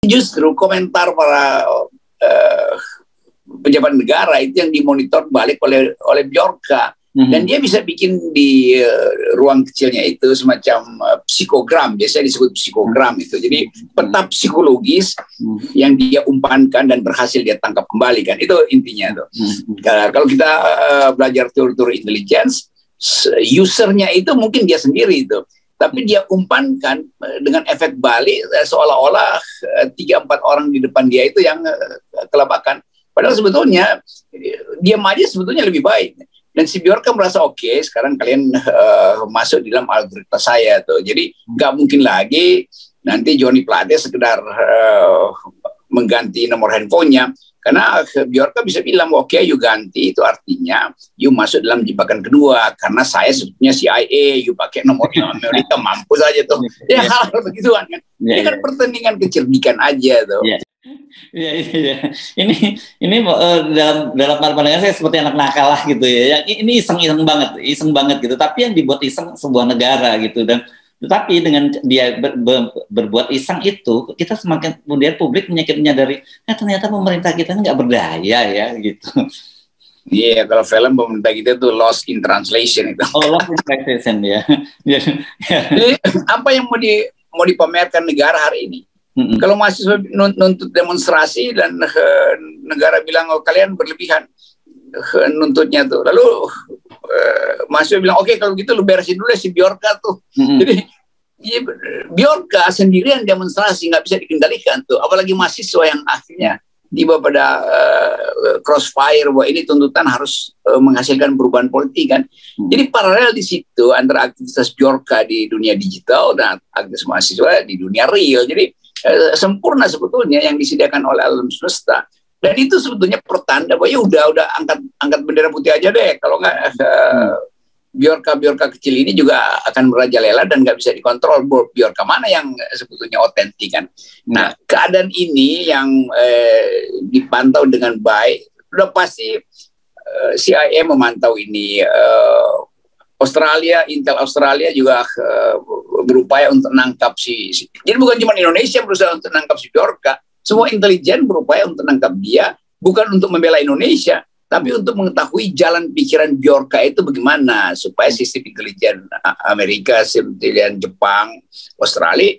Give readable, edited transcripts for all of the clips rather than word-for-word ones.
justru komentar para pejabat negara itu yang dimonitor balik oleh Bjorka. Dan dia bisa bikin di ruang kecilnya itu semacam psikogram, biasanya disebut psikogram itu. Jadi peta psikologis yang dia umpankan dan berhasil dia tangkap kembali kan. Itu intinya tuh. Kalau kita belajar teori intelligence, usernya itu mungkin dia sendiri itu. Tapi dia umpankan dengan efek balik seolah-olah 3-4 orang di depan dia itu yang kelabakan. Padahal sebetulnya diam aja sebetulnya lebih baik. Dan si Bjorka merasa oke, sekarang kalian masuk di dalam algoritma saya tuh. Jadi nggak mungkin lagi nanti Johnny Plate sekedar mengganti nomor handphonenya. Karena Bjorka bisa bilang, oke, you ganti, itu artinya you masuk dalam jebakan kedua. Karena saya sebetulnya CIA, you pakai nomornya Amerika, mampus aja tuh. Ya hal-hal begituan kan. Ini kan pertandingan kecerdikan aja tuh. Iya. Ini dalam pandangan saya seperti anak nakal lah gitu ya. Ini iseng banget gitu. Tapi yang dibuat iseng sebuah negara gitu. Dan tetapi dengan dia berbuat iseng itu, kita semakin kemudian publik menyadari, ternyata pemerintah kita ini nggak berdaya ya gitu. Iya, kalau film pemerintah kita tuh lost in translation itu. Oh, lost in translation ya. Jadi apa yang mau dipamerkan negara hari ini? Kalau mahasiswa nuntut demonstrasi dan negara bilang, oh kalian berlebihan nuntutnya tuh. Lalu mahasiswa bilang, oke, kalau gitu lu beresin dulu si Bjorka tuh. Jadi Bjorka sendirian demonstrasi nggak bisa dikendalikan tuh. Apalagi mahasiswa yang akhirnya tiba pada crossfire bahwa ini tuntutan harus menghasilkan perubahan politik kan. Jadi paralel di situ antara aktivitas Bjorka di dunia digital dan aktivitas mahasiswa di dunia real. Jadi sempurna sebetulnya yang disediakan oleh alam semesta. Dan itu sebetulnya pertanda bahwa ya udah angkat bendera putih aja deh. Kalau nggak Bjorka kecil ini juga akan merajalela dan nggak bisa dikontrol. Bjorka mana yang sebetulnya otentik kan. Nah, keadaan ini yang dipantau dengan baik, udah pasti CIA memantau ini. Intel Australia juga berupaya untuk menangkap jadi bukan cuma Indonesia berusaha untuk menangkap si Bjorka, semua intelijen berupaya untuk menangkap dia, bukan untuk membela Indonesia, tapi untuk mengetahui jalan pikiran Bjorka itu bagaimana, supaya sistem intelijen Amerika, sistem intelijen Jepang, Australia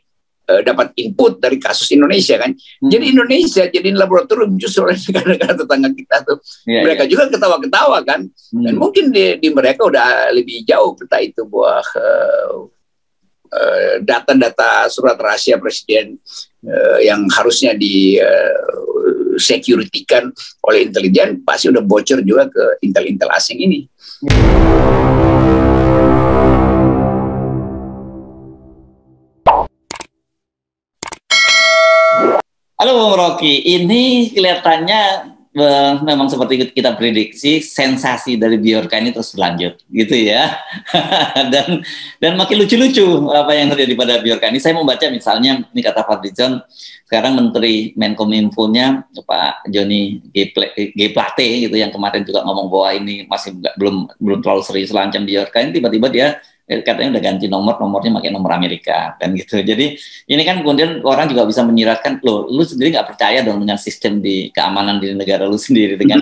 dapat input dari kasus Indonesia kan. Jadi Indonesia jadi laboratorium justru oleh negara-negara tetangga kita tuh. Mereka juga ketawa-ketawa kan. Dan mungkin di mereka udah lebih jauh peta itu buah data-data surat rahasia presiden yang harusnya di security-kan oleh intelijen pasti udah bocor juga ke intel-intel asing ini. Halo Bung Rocky, ini kelihatannya memang seperti kita prediksi, sensasi dari Bjorka ini terus berlanjut gitu ya. dan makin lucu-lucu apa yang terjadi pada Bjorka ini. Saya mau baca misalnya, ini kata Fadlizon, sekarang Menteri Menkominfo-nya Pak Johnny G. Plate gitu, yang kemarin juga ngomong bahwa ini masih belum terlalu serius lancam Bjorka, ini tiba-tiba dia katanya udah ganti nomornya pakai nomor Amerika kan gitu. Jadi ini kan kemudian orang juga bisa menyiratkan, lu sendiri nggak percaya dong dengan sistem di keamanan di negara lu sendiri dengan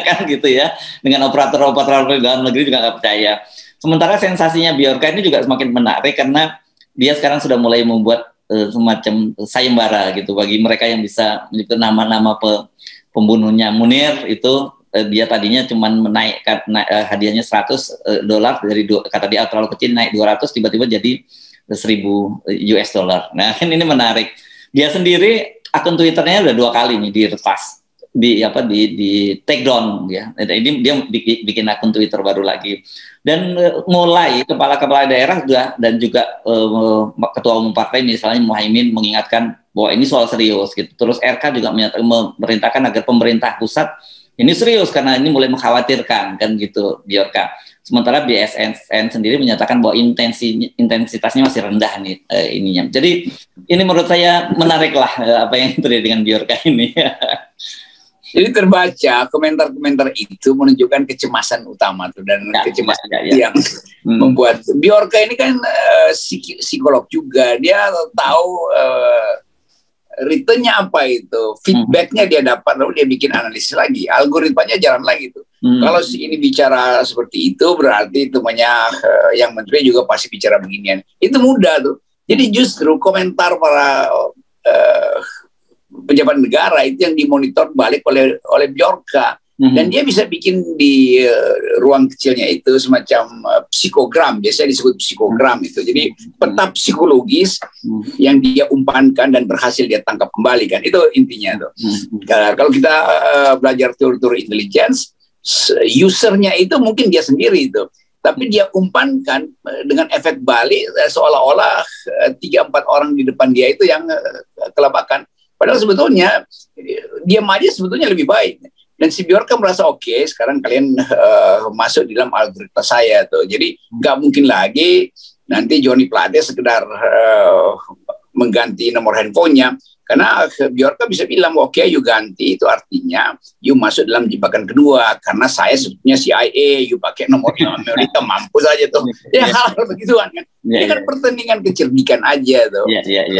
kan gitu ya, dengan operator di dalam negeri juga nggak percaya. Sementara sensasinya Bjorka ini juga semakin menarik karena dia sekarang sudah mulai membuat semacam sayembara gitu bagi mereka yang bisa menyebut nama-nama pembunuhnya Munir itu. Dia tadinya cuma menaikkan hadiahnya $100 dari kata dia terlalu kecil, naik 200, tiba-tiba jadi $1.000. Nah, kan ini menarik. Dia sendiri akun Twitternya udah 2 kali nih diretas, di take down ya. Ini dia bikin akun Twitter baru lagi. Dan mulai kepala-kepala daerah dan juga ketua umum partai misalnya Muhaimin mengingatkan bahwa ini soal serius gitu. Terus RK juga memerintahkan agar pemerintah pusat ini serius karena ini mulai mengkhawatirkan kan gitu Bjorka. Sementara BSN sendiri menyatakan bahwa intensitasnya masih rendah nih ininya. Jadi ini menurut saya menarik lah apa yang terjadi dengan Bjorka ini. Jadi terbaca komentar-komentar itu menunjukkan kecemasan utama tuh, dan kecemasan yang membuat Bjorka ini kan psikolog juga, dia tahu returnnya apa itu, feedbacknya dia dapat, lalu dia bikin analisis lagi, algoritmanya jalan lagi tuh. Kalau si ini bicara seperti itu, berarti temannya yang menteri juga pasti bicara beginian. Itu mudah tuh. Jadi justru komentar para pejabat negara itu yang dimonitor balik oleh Bjorka. Dan dia bisa bikin di ruang kecilnya itu semacam psikogram, biasanya disebut psikogram itu. Jadi peta psikologis yang dia umpankan dan berhasil dia tangkap kembali kan. Itu intinya tuh. Kalau kita belajar teori intelligence, usernya itu mungkin dia sendiri itu. Tapi dia umpankan dengan efek balik seolah-olah 3-4 orang di depan dia itu yang kelabakan. Padahal sebetulnya diam aja sebetulnya lebih baik. Dan si Bjorka merasa oke, sekarang kalian masuk di dalam algoritma saya tuh. Jadi nggak mungkin lagi nanti Johnny Plate sekedar mengganti nomor handphonenya. Karena Bjorka bisa bilang, oke, you ganti, itu artinya you masuk dalam jebakan kedua. Karena saya sebetulnya CIA, you pakai nomornya Amerika, mampus aja tuh. Ya hal-hal begituan kan. Ini kan pertandingan kecerdikan aja tuh.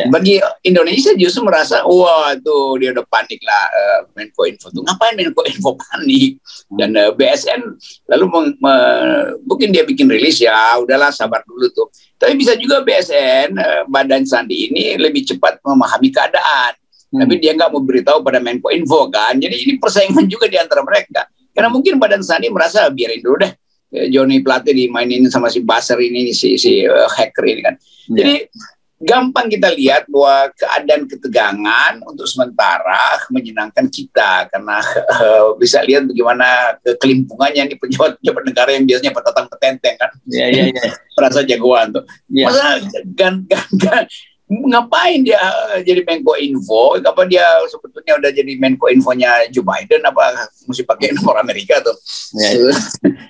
Bagi Indonesia justru merasa, wah tuh dia udah panik lah Menko Info tuh. Ngapain Menko Info panik? Dan BSN lalu mungkin dia bikin rilis, ya udahlah sabar dulu tuh. Tapi bisa juga BSN, Badan Sandi ini lebih cepat memahami keadaan. Tapi dia nggak mau beritahu pada Menko Info kan. Jadi ini persaingan juga di antara mereka. Karena mungkin Badan Sandi merasa biarin dulu deh Johnny Plate dimainin sama si buzzer ini, si hacker ini kan. Jadi gampang kita lihat bahwa keadaan ketegangan untuk sementara menyenangkan kita. Karena bisa lihat bagaimana kelimpungannya nih pejabat negara yang biasanya petatang petenteng kan. Merasa jagoan tuh. Masa ngapain dia jadi Menko Info? Apa dia sebetulnya udah jadi Menko Infonya Joe Biden? Apa mesti pakai nomor Amerika tuh?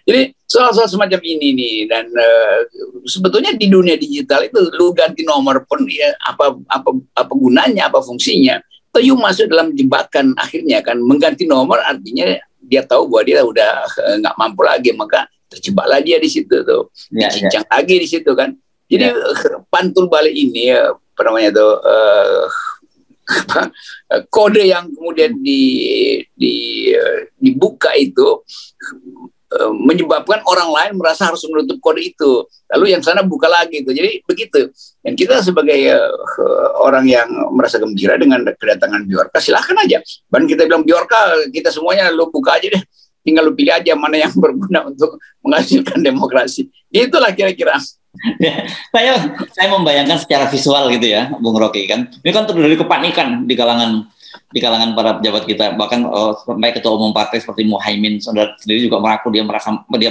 Jadi soal-soal semacam ini nih, dan sebetulnya di dunia digital itu lu ganti nomor pun ya apa gunanya, apa fungsinya? Atau you masuk dalam jebakan akhirnya kan, mengganti nomor artinya dia tahu bahwa dia udah nggak mampu lagi, maka terjebaklah dia di situ tuh, dicincang lagi di situ kan. Jadi pantul balik ini apa namanya tuh kode yang kemudian dibuka itu menyebabkan orang lain merasa harus menutup kode itu, lalu yang sana buka lagi itu. Jadi begitu. Dan kita sebagai orang yang merasa gembira dengan kedatangan Bjorka, silahkan aja. Bahkan kita bilang, Bjorka, kita semuanya lu buka aja deh, tinggal lu pilih aja mana yang berguna untuk menghasilkan demokrasi. Itulah kira-kira. Ya, saya membayangkan secara visual gitu ya, Bung Rocky kan. Ini kan terjadi kepanikan di kalangan para pejabat kita. Bahkan sampai ketua umum partai seperti Muhaimin sendiri juga mengaku dia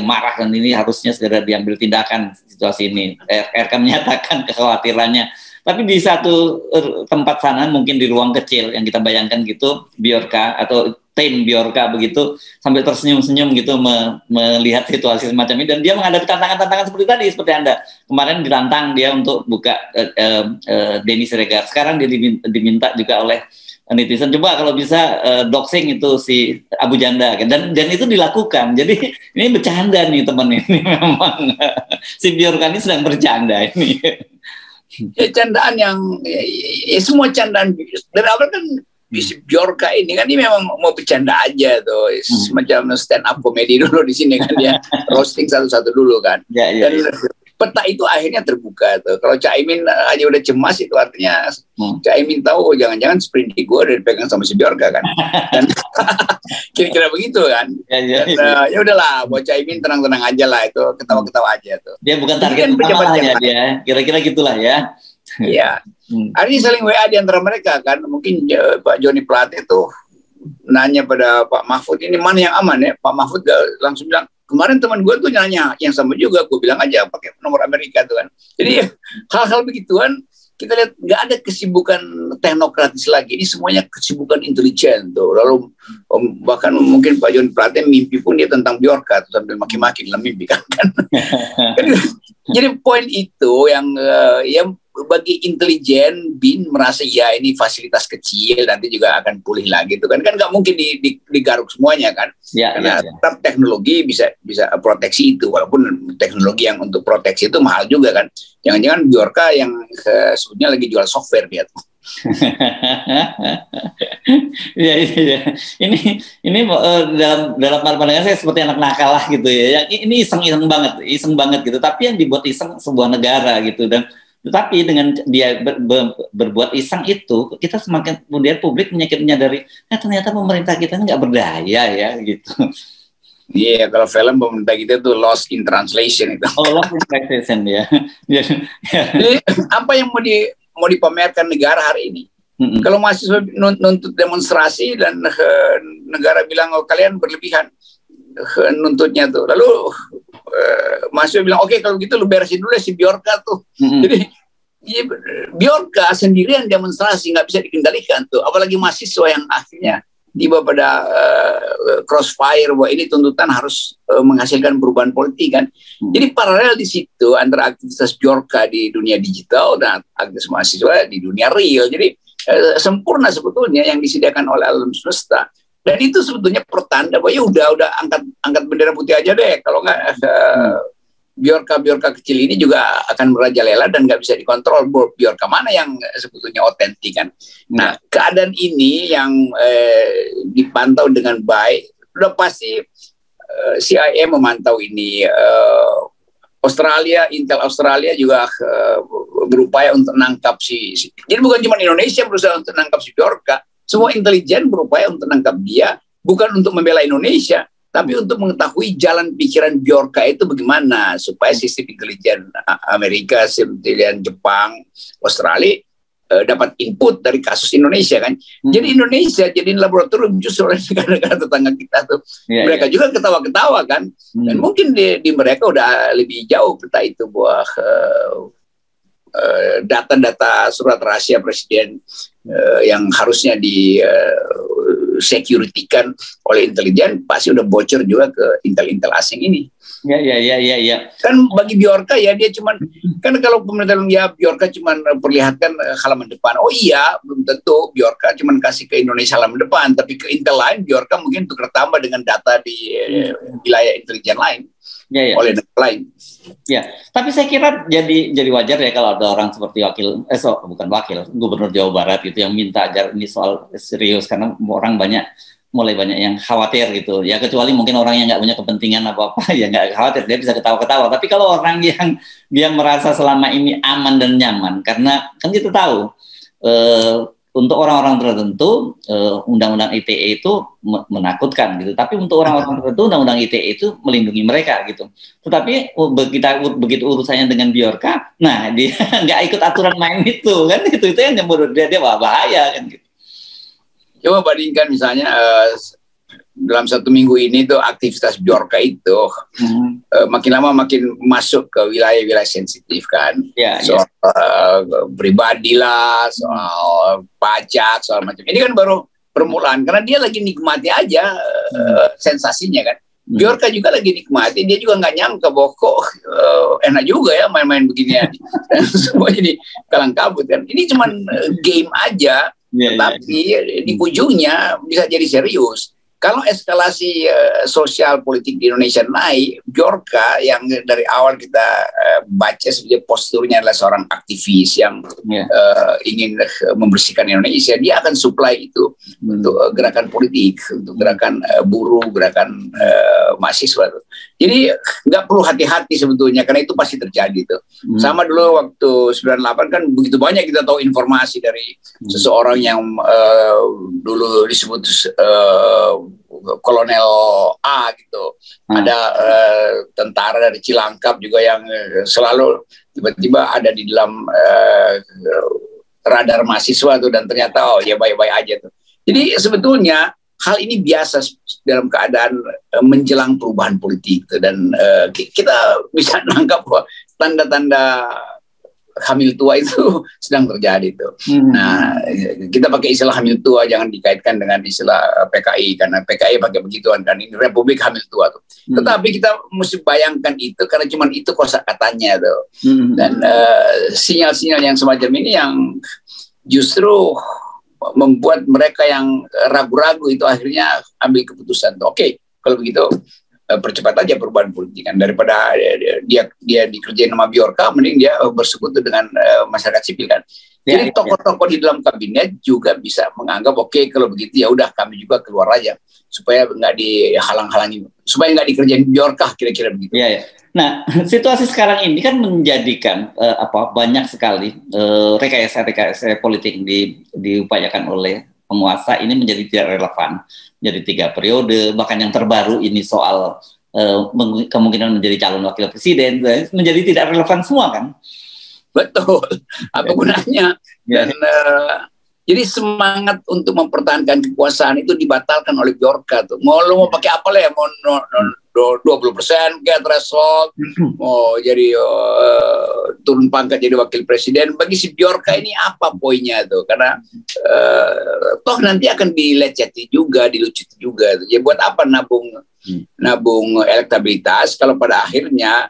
marah, dan ini harusnya segera diambil tindakan situasi ini. RK menyatakan kekhawatirannya. Tapi di satu tempat sana, mungkin di ruang kecil yang kita bayangkan gitu, Bjorka atau tim Bjorka begitu sambil tersenyum-senyum gitu melihat situasi semacam ini, dan dia menghadapi tantangan-tantangan seperti tadi, seperti Anda kemarin ditantang dia untuk buka Denny Siregar, sekarang dia diminta juga oleh netizen, coba kalau bisa doxing itu si Abu Janda kan, dan itu dilakukan. Jadi ini bercanda nih teman ini, memang si Bjorka ini sedang bercanda ini. Ya, candaan yang semua candaan dari awal kan. Si Bjorka ini kan, ini memang mau bercanda aja tuh, semacam stand up komedi dulu di sini kan, dia roasting satu-satu dulu kan. Dan peta itu akhirnya terbuka tuh. Kalau Caimin aja udah cemas, itu artinya Caimin tahu jangan-jangan sprint gue udah dipegang sama si Bjorka kan. Dan kira-kira begitu kan. Ya udahlah, buat Caimin tenang-tenang aja lah, itu ketawa-ketawa aja tuh. Dia bukan target utama ya dia, kira-kira gitulah ya. Iya. Hari ini saling WA di antara mereka kan. Mungkin Pak Johnny Plate itu nanya pada Pak Mahfud, ini mana yang aman ya? Pak Mahfud langsung bilang, kemarin teman gue tuh nanya yang sama juga, gue bilang aja pakai nomor Amerika tuh kan. Jadi hal-hal begituan kita lihat nggak ada kesibukan teknokratis lagi, ini semuanya kesibukan intelijen tuh. Lalu bahkan mungkin Pak Johnny Plate mimpi pun dia tentang Bjorka tuh, sambil maki-maki dalam mimpi kan. Jadi poin itu yang bagi intelijen BIN merasa ya ini fasilitas kecil, nanti juga akan pulih lagi itu kan nggak mungkin digaruk semuanya kan, karena tetap teknologi bisa proteksi itu, walaupun teknologi yang untuk proteksi itu mahal juga kan. Jangan-jangan Bjorka yang sebetulnya lagi jual software dia tuh. Iya, iya, iya. Ini dalam pandangan saya seperti anak nakal lah gitu ya. Ini iseng banget gitu. Tapi yang dibuat iseng sebuah negara gitu. Dan tetapi dengan dia berbuat iseng itu, kita semakin kemudian publik menyadari, ternyata pemerintah kita ini nggak berdaya ya gitu. Iya, kalau film pemerintah kita tuh lost in translation itu. Oh, lost in translation ya. Jadi apa yang mau dipamerkan negara hari ini? Kalau mahasiswa nuntut demonstrasi dan negara bilang oh kalian berlebihan nuntutnya tuh, lalu mahasiswa bilang oke, kalau gitu lu beresin dulu si Bjorka tuh. Jadi ya, Bjorka sendirian demonstrasi nggak bisa dikendalikan tuh, apalagi mahasiswa yang akhirnya tiba pada crossfire bahwa ini tuntutan harus menghasilkan perubahan politik kan. Jadi paralel di situ antara aktivitas Bjorka di dunia digital dan aktivitas mahasiswa di dunia real. Jadi sempurna sebetulnya yang disediakan oleh alam semesta. Dan itu sebetulnya pertanda bahwa ya udah angkat bendera putih aja deh. Kalau nggak Bjorka kecil ini juga akan merajalela dan nggak bisa dikontrol. Bjorka mana yang sebetulnya otentik kan. Nah, keadaan ini yang dipantau dengan baik, udah pasti CIA memantau ini. Intel Australia juga berupaya untuk menangkap jadi bukan cuma Indonesia berusaha untuk menangkap si Bjorka, semua intelijen berupaya untuk menangkap dia, bukan untuk membela Indonesia, tapi untuk mengetahui jalan pikiran Bjorka itu bagaimana, supaya sistem intelijen Amerika, sistem intelijen Jepang, Australia dapat input dari kasus Indonesia kan. Jadi Indonesia jadi laboratorium justru oleh negara-negara tetangga kita tuh. Mereka juga ketawa-ketawa kan. Dan mungkin di mereka udah lebih jauh peta itu buah data-data surat rahasia presiden yang harusnya di security-kan oleh intelijen pasti udah bocor juga ke intel-intel asing ini. Ya. Kan bagi Bjorka ya dia cuman kan kalau pemerintah ya Bjorka cuman perlihatkan halaman depan. Oh iya, belum tentu Bjorka cuman kasih ke Indonesia halaman depan, tapi ke intel lain Bjorka mungkin tukar tambah dengan data di wilayah intelijen lain. Oleh negara lain. Ya, tapi saya kira jadi wajar ya kalau ada orang seperti Gubernur Jawa Barat gitu yang minta agar ini soal serius, karena orang mulai banyak yang khawatir gitu ya, kecuali mungkin orang yang nggak punya kepentingan apa-apa ya nggak khawatir, dia bisa ketawa-ketawa. Tapi kalau orang yang dia merasa selama ini aman dan nyaman, karena kan kita tahu untuk orang-orang tertentu undang-undang ITE itu menakutkan gitu, tapi untuk orang-orang tertentu undang-undang ITE itu melindungi mereka gitu. Tetapi begitu urusannya dengan Bjorka, nah dia nggak ikut aturan main itu kan, itu yang menurut dia bahaya kan gitu. Coba bandingkan misalnya dalam 1 minggu ini tuh aktivitas Bjorka itu makin lama makin masuk ke wilayah-wilayah sensitif kan. Soal pribadi lah, soal pajak, soal macam. Ini kan baru permulaan karena dia lagi nikmati aja sensasinya kan. Bjorka juga lagi nikmati, dia juga nggak nyangka bahwa kok enak juga ya main-main beginian. Semua jadi kalang kabut kan. Ini cuman game aja. Tetapi di ujungnya bisa jadi serius. Kalau eskalasi sosial politik di Indonesia naik, Bjorka yang dari awal kita baca sebagai posturnya adalah seorang aktivis yang ingin membersihkan Indonesia, dia akan supply itu untuk gerakan politik, untuk gerakan buruh, gerakan mahasiswa. Jadi nggak perlu hati-hati sebetulnya, karena itu pasti terjadi tuh. Sama dulu waktu 98 kan begitu banyak kita tahu informasi dari seseorang yang dulu disebut Kolonel A gitu. Ada tentara dari Cilangkap juga yang selalu tiba-tiba ada di dalam radar mahasiswa tuh, dan ternyata oh ya baik-baik aja tuh. Jadi sebetulnya hal ini biasa dalam keadaan menjelang perubahan politik tuh, dan kita bisa nangkap bahwa tanda-tanda hamil tua itu sedang terjadi tuh. Nah, kita pakai istilah hamil tua, jangan dikaitkan dengan istilah PKI, karena PKI pakai begituan kan, ini Republik Hamil Tua tuh. Tetapi kita mesti bayangkan itu karena cuma itu kosakatanya tuh. Dan sinyal-sinyal yang semacam ini yang justru membuat mereka yang ragu-ragu itu akhirnya ambil keputusan tuh. Oke, kalau begitu percepat aja perubahan politik kan, daripada dia dikerjain sama Bjorka, mending dia bersekutu dengan masyarakat sipil kan. Jadi tokoh-tokoh di dalam kabinet juga bisa menganggap oke, kalau begitu ya udah kami juga keluar aja supaya nggak dihalang-halangi, supaya nggak dikerjain Bjorka, kira-kira begitu. Ya. Nah, situasi sekarang ini kan menjadikan banyak sekali rekayasa politik diupayakan oleh penguasa ini menjadi tidak relevan, jadi 3 periode, bahkan yang terbaru ini soal kemungkinan menjadi calon wakil presiden menjadi tidak relevan semua kan. Betul, apa gunanya? Dan jadi semangat untuk mempertahankan kekuasaan itu dibatalkan oleh Bjorka tuh. Mau pakai apa lah ya? Mau 20% kayak threshold, mau jadi turun pangkat jadi wakil presiden. Bagi si Bjorka ini apa poinnya tuh? Karena toh nanti akan dileceti juga, dilucuti juga. Ya buat apa nabung elektabilitas kalau pada akhirnya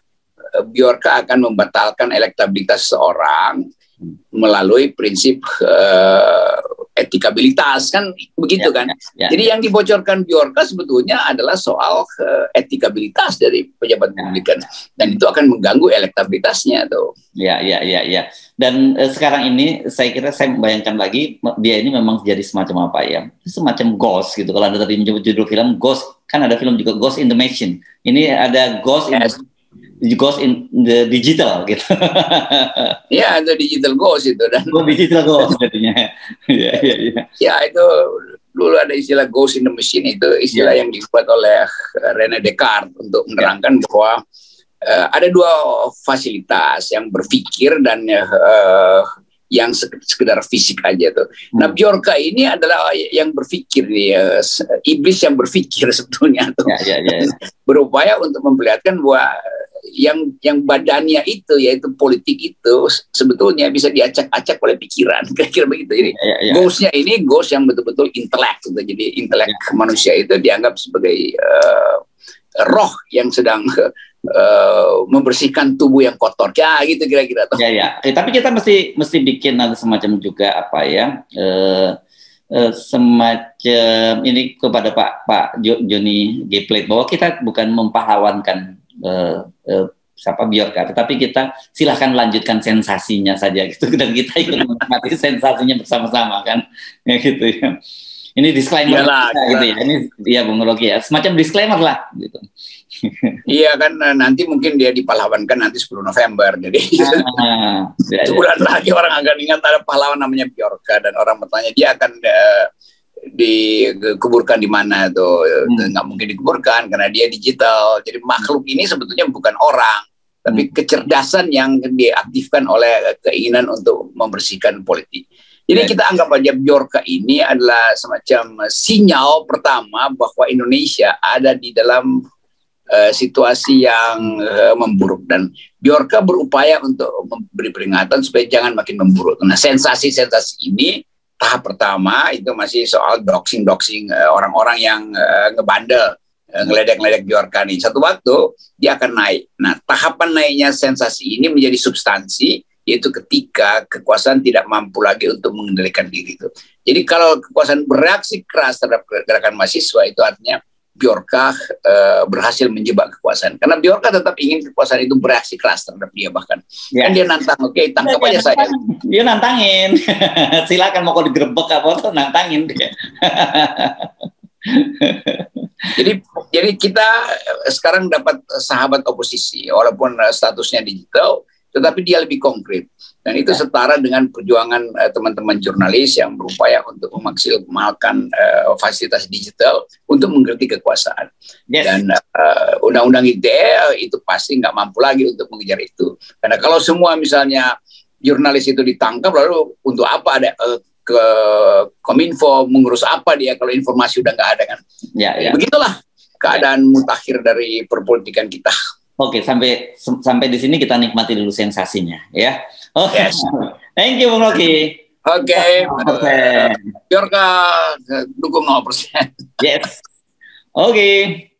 Bjorka akan membatalkan elektabilitas seorang melalui prinsip etikabilitas kan begitu kan. Jadi yang dibocorkan Bjorka sebetulnya adalah soal etikabilitas dari pejabat publik kan, dan itu akan mengganggu elektabilitasnya tuh. Ya. Dan sekarang ini saya kira saya membayangkan lagi dia ini memang jadi semacam apa ya? Semacam ghost gitu. Kalau Anda tadi menyebut judul film Ghost, kan ada film juga Ghost in the Machine. Ini ada Ghost in the digital gitu. Ya, itu digital ghost itu dan digital ghost jadinya. Ya, itu dulu ada istilah ghost in the machine, itu istilah yang dibuat oleh René Descartes untuk menerangkan bahwa ada 2 fasilitas, yang berpikir dan yang sekedar fisik aja tuh. Nah, Bjorka ini adalah yang berpikir nih, iblis yang berpikir sebetulnya tuh. Berupaya untuk memperlihatkan bahwa yang badannya itu, yaitu politik itu, sebetulnya bisa diacak-acak oleh pikiran, kira-kira begitu. Jadi ghost-nya ini ghost yang betul-betul intelek gitu. Jadi intelek manusia itu dianggap sebagai roh yang sedang membersihkan tubuh yang kotor, ya gitu kira-kira. Tapi kita mesti bikin ada semacam juga apa ya, semacam ini kepada Pak Joni G. Plate, bahwa kita bukan mempahlawankan siapa Bjorka, tetapi kita silahkan lanjutkan sensasinya saja gitu, dan kita ikut menikmati sensasinya bersama-sama kan, ya gitu ya. Ini disclaimer gitu ya. Ini ya Bung Rocky ya, semacam disclaimer lah gitu. Iya kan, nanti mungkin dia dipahlawankan nanti 10 November. Jadi sebulan lagi orang akan ingat ada pahlawan namanya Bjorka, dan orang bertanya dia akan dikuburkan di mana tuh. Nggak mungkin dikuburkan karena dia digital. Jadi makhluk ini sebetulnya bukan orang, tapi kecerdasan yang diaktifkan oleh keinginan untuk membersihkan politik. Jadi kita anggap aja Bjorka ini adalah semacam sinyal pertama bahwa Indonesia ada di dalam situasi yang memburuk, dan Bjorka berupaya untuk memberi peringatan supaya jangan makin memburuk. Nah, sensasi-sensasi ini tahap pertama itu masih soal doxing orang-orang yang ngebandel, ngeledek-ngeledek Bjorka nih. Satu waktu dia akan naik. Nah, tahapan naiknya sensasi ini menjadi substansi, yaitu ketika kekuasaan tidak mampu lagi untuk mengendalikan diri itu. Jadi kalau kekuasaan bereaksi keras terhadap gerakan mahasiswa, itu artinya Bjorka berhasil menjebak kekuasaan. Karena Bjorka tetap ingin kekuasaan itu bereaksi keras terhadap dia, bahkan kan dia nantang, oke, tangkap aja saya. Dia nantangin. Silakan mau digerebek apa tuh, nantangin dia. Jadi kita sekarang dapat sahabat oposisi, walaupun statusnya digital, tetapi dia lebih konkret. Dan itu setara dengan perjuangan teman-teman jurnalis yang berupaya untuk memaksimalkan fasilitas digital untuk mengkritik kekuasaan. Dan undang-undang ITE itu pasti nggak mampu lagi untuk mengejar itu. Karena kalau semua misalnya jurnalis itu ditangkap, lalu untuk apa ada ke Kominfo, mengurus apa dia kalau informasi udah nggak ada kan? Begitulah keadaan mutakhir dari perpolitikan kita. Oke, sampai di sini kita nikmati dulu sensasinya, ya. Thank you, Bung Rocky. Oke. Bjorka dukung 0%. Yes. Oke.